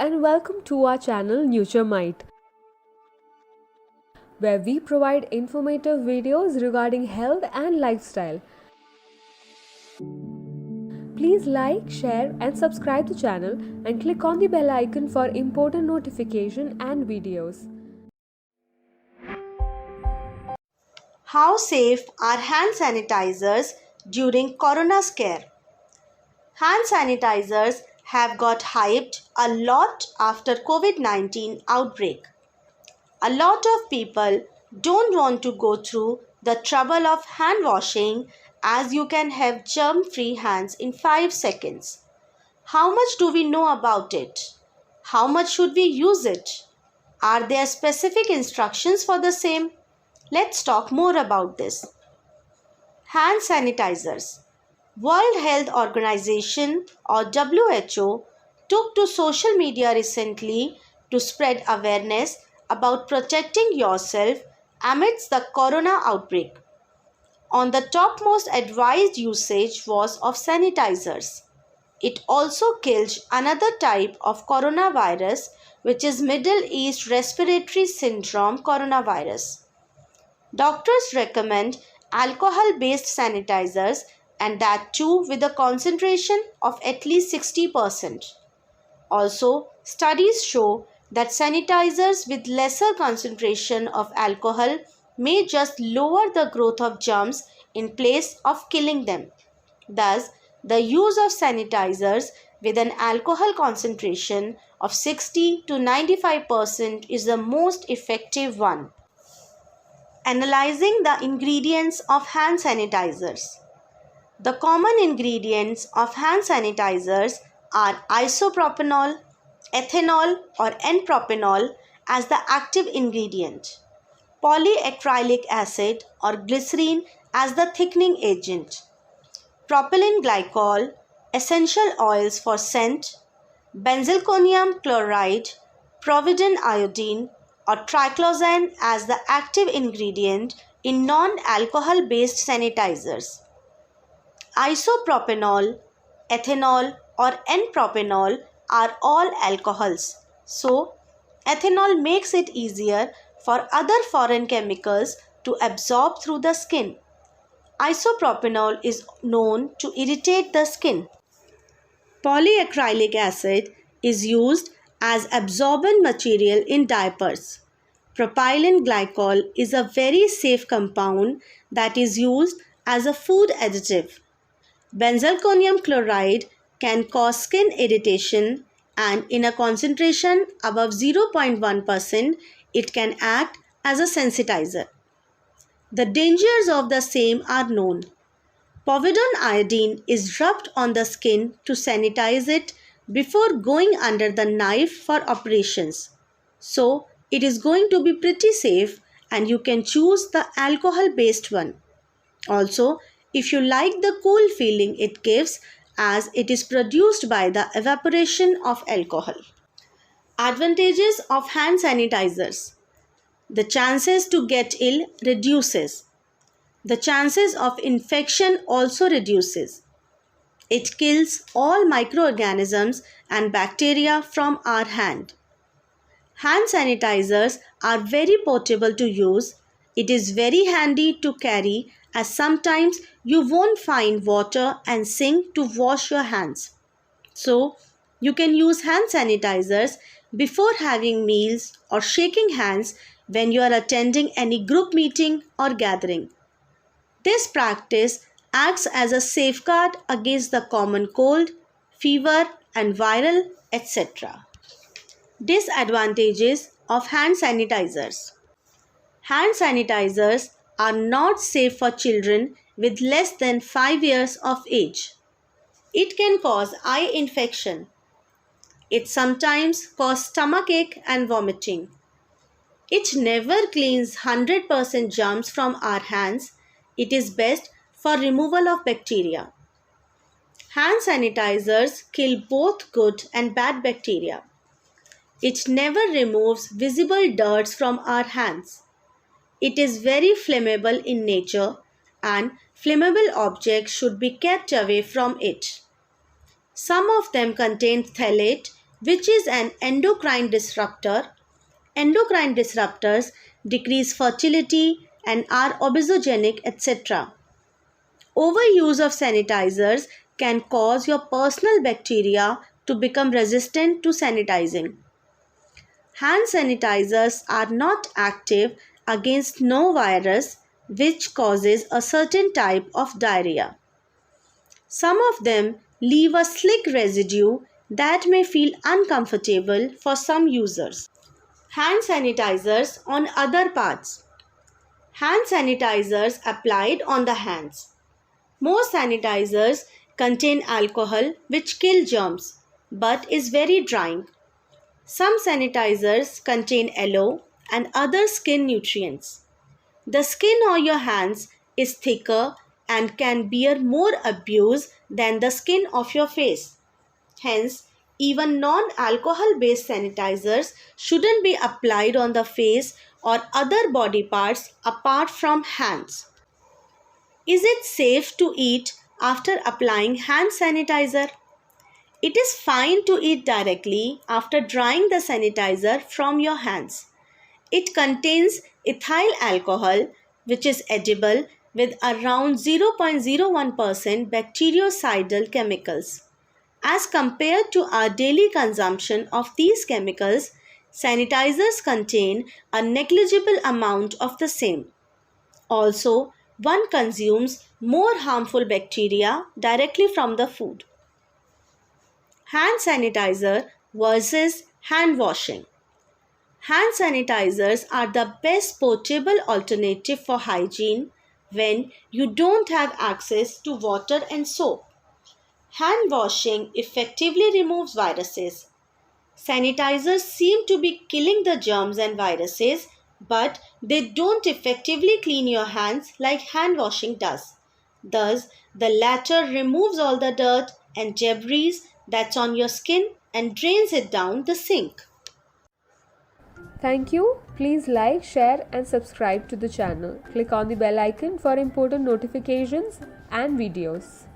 and welcome to our channel NutureMite, where we provide informative videos regarding health and lifestyle. Please like, share and subscribe the channel and click on the bell icon for important notification and videos. How safe are hand sanitizers during Corona scare? Hand sanitizers have got hyped a lot after COVID-19 outbreak. A lot of people don't want to go through the trouble of hand washing, as you can have germ-free hands in 5 seconds. How much do we know about it? How much should we use it? Are there specific instructions for the same? Let's talk more about this. Hand sanitizers. World Health Organization or WHO took to social media recently to spread awareness about protecting yourself amidst the corona outbreak. On the topmost advised usage was of sanitizers. It also killed another type of coronavirus, which is Middle East Respiratory Syndrome coronavirus. Doctors recommend alcohol-based sanitizers, and that too with a concentration of at least 60%. Also, studies show that sanitizers with lesser concentration of alcohol may just lower the growth of germs in place of killing them. Thus, the use of sanitizers with an alcohol concentration of 60 to 95% is the most effective one. Analyzing the ingredients of hand sanitizers. The common ingredients of hand sanitizers are isopropanol, ethanol or N-propanol as the active ingredient, polyacrylic acid or glycerine as the thickening agent, propylene glycol, essential oils for scent, benzalkonium chloride, providin iodine or triclosan as the active ingredient in non-alcohol based sanitizers. Isopropanol, ethanol or N-propanol are all alcohols. So, ethanol makes it easier for other foreign chemicals to absorb through the skin. Isopropanol is known to irritate the skin. Polyacrylic acid is used as absorbent material in diapers. Propylene glycol is a very safe compound that is used as a food additive. Benzalkonium chloride can cause skin irritation, and in a concentration above 0.1%, it can act as a sensitizer. The dangers of the same are known. Povidone iodine is rubbed on the skin to sanitize it before going under the knife for operations. So, it is going to be pretty safe and you can choose the alcohol-based one. Also, if you like the cool feeling it gives, as it is produced by the evaporation of alcohol. Advantages of hand sanitizers. The chances to get ill reduces. The chances of infection also reduces. It kills all microorganisms and bacteria from our hand. Hand sanitizers are very portable to use. It is very handy to carry, as sometimes you won't find water and sink to wash your hands. So, you can use hand sanitizers before having meals or shaking hands when you are attending any group meeting or gathering. This practice acts as a safeguard against the common cold, fever and viral, etc. Disadvantages of hand sanitizers. Hand sanitizers are not safe for children with less than 5 years of age. It can cause eye infection. It sometimes causes stomachache and vomiting. It never cleans 100% germs from our hands. It is best for removal of bacteria. Hand sanitizers kill both good and bad bacteria. It never removes visible dirt from our hands. It is very flammable in nature, and flammable objects should be kept away from it. Some of them contain phthalate, which is an endocrine disruptor. Endocrine disruptors decrease fertility and are obesogenic, etc. Overuse of sanitizers can cause your personal bacteria to become resistant to sanitizing. Hand sanitizers are not active against no virus, which causes a certain type of diarrhea. Some of them leave a slick residue that may feel uncomfortable for some users. Hand sanitizers on other parts. Hand sanitizers applied on the hands. Most sanitizers contain alcohol which kill germs but is very drying. Some sanitizers contain aloe and other skin nutrients. The skin on your hands is thicker and can bear more abuse than the skin of your face. Hence, even non-alcohol based sanitizers shouldn't be applied on the face or other body parts apart from hands. Is it safe to eat after applying hand sanitizer? It is fine to eat directly after drying the sanitizer from your hands. It contains ethyl alcohol, which is edible with around 0.01% bactericidal chemicals. As compared to our daily consumption of these chemicals, sanitizers contain a negligible amount of the same. Also, one consumes more harmful bacteria directly from the food. Hand sanitizer versus hand washing. Hand sanitizers are the best portable alternative for hygiene when you don't have access to water and soap. Hand washing effectively removes viruses. Sanitizers seem to be killing the germs and viruses, but they don't effectively clean your hands like hand washing does. Thus, the latter removes all the dirt and debris that's on your skin and drains it down the sink. Thank you. Please like, share, and subscribe to the channel. Click on the bell icon for important notifications and videos.